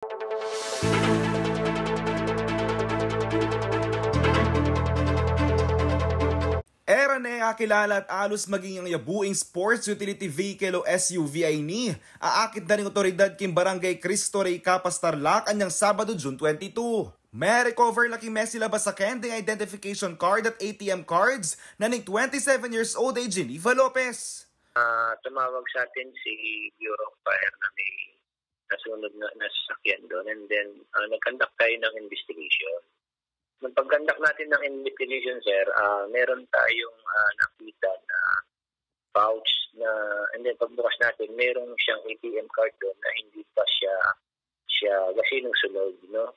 Era na kilala at alos maging ang yabuing sports utility vehicle o SUV ay ni aakit na rin otoridad king Barangay Cristo Rey Capas Tarlac anyang Sabado, June 22. May recover laki Messi labas sa kending identification card at ATM cards na ning 27 years old ay Geneva Lopez. Tumawag sa atin si Bureau of Fire na may nasunod na sasakyan doon, and then nag-conduct tayo ng investigation. Nung pag-conduct natin ng investigation, sir, meron tayong nakita na pouch na, and then pagbukas natin, meron siyang ATM card doon na hindi pa siya gasinong sunod, no?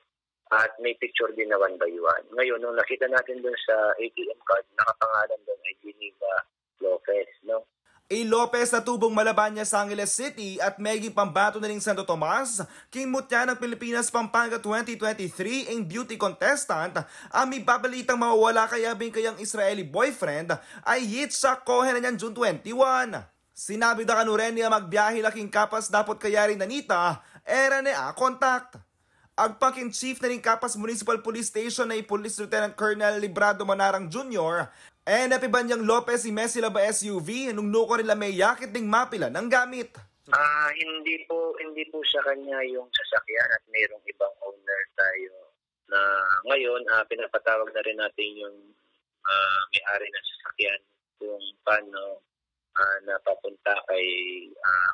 At may picture din na 1 by 1. Ngayon, nung nakita natin doon sa ATM card, nakapangalan doon ay Geneva Lopez, no? A. Lopez na tubong Malabanya sa Angeles City at meging pambato na rin Santo Tomas, king mutya ng Pilipinas Pampanga 2023 ang beauty contestant, ang may babalitang mawawala kayang Israeli boyfriend ay Yitzhak Cohen na niyan June 21. Sinabi da kanuren niya magbiyahe laking Capas dapat kaya rin nanita, era na contact. Agpaking chief na rin Capas Municipal Police Station na Police Lieutenant Colonel Librado Manarang Jr. napiban niyang Lopez si Messi laba SUV nung nuko nila may yakit ding mapila ng gamit. Hindi po sa kanya yung sasakyan at mayroong ibang owner tayo na ngayon pinapatawag na rin natin yung may-ari ng sasakyan kung paano napapunta kay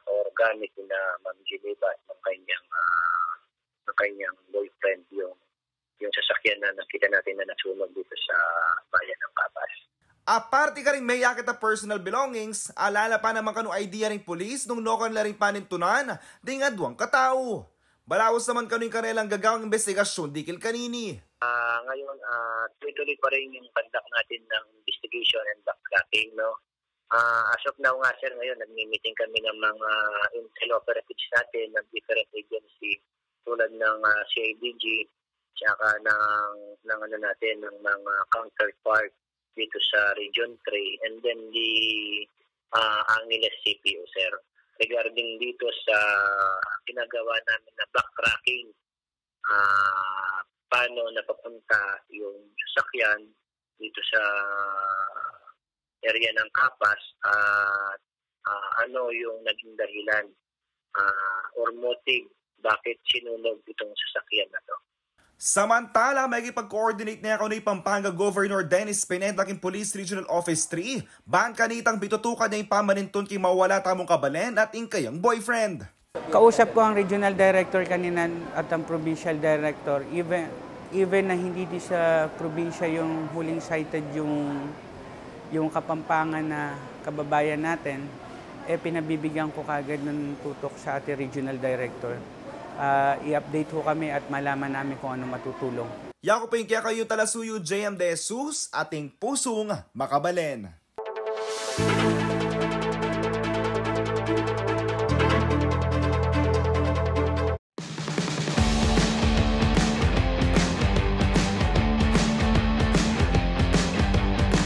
organic na Ma'am Geneva at ng kanyang boyfriend yung sasakyan na nakita natin na nasunog dito sa bayan ng Capas. Aparte ka rin may yakit na personal belongings, alala pa naman kanong idea rin polis nung nokan na rin panintunan, ding adwang katao. Balawas naman kanong karelang gagawang investigasyon dikil kanini. Ngayon, tuloy-tuloy pa rin yung conduct natin ng investigation and backtracking, no? As of now nga, sir, ngayon, nag-meeting kami ng mga intel operatives natin ng different agency tulad ng CIDG, tsaka ng mga counterpart dito sa Region 3, and then the Angeles CPO, sir. Regarding dito sa ginagawa namin na backtracking, paano napapunta yung sasakyan dito sa area ng Capas at ano yung naging dahilan or motive bakit sinunog itong sasakyan na to. Samantala, may ipag-coordinate na ako ni Pampanga Governor Dennis Pineda king Police Regional Office 3, ban kanitang bitutukan niya yung pamaninton kay mawala tamong kabalen at inkayang boyfriend. Kausap ko ang Regional Director kanina at ang Provincial Director, even na hindi di sa probinsya yung huling cited yung Kapampangan na kababayan natin, pinabibigyan ko kagad ng tutok sa ating Regional Director. I-update ho kami at malaman namin kung ano matutulong. Yako po yung kaya kayo talasuyo JM De Jesus, ating pusong makabalen.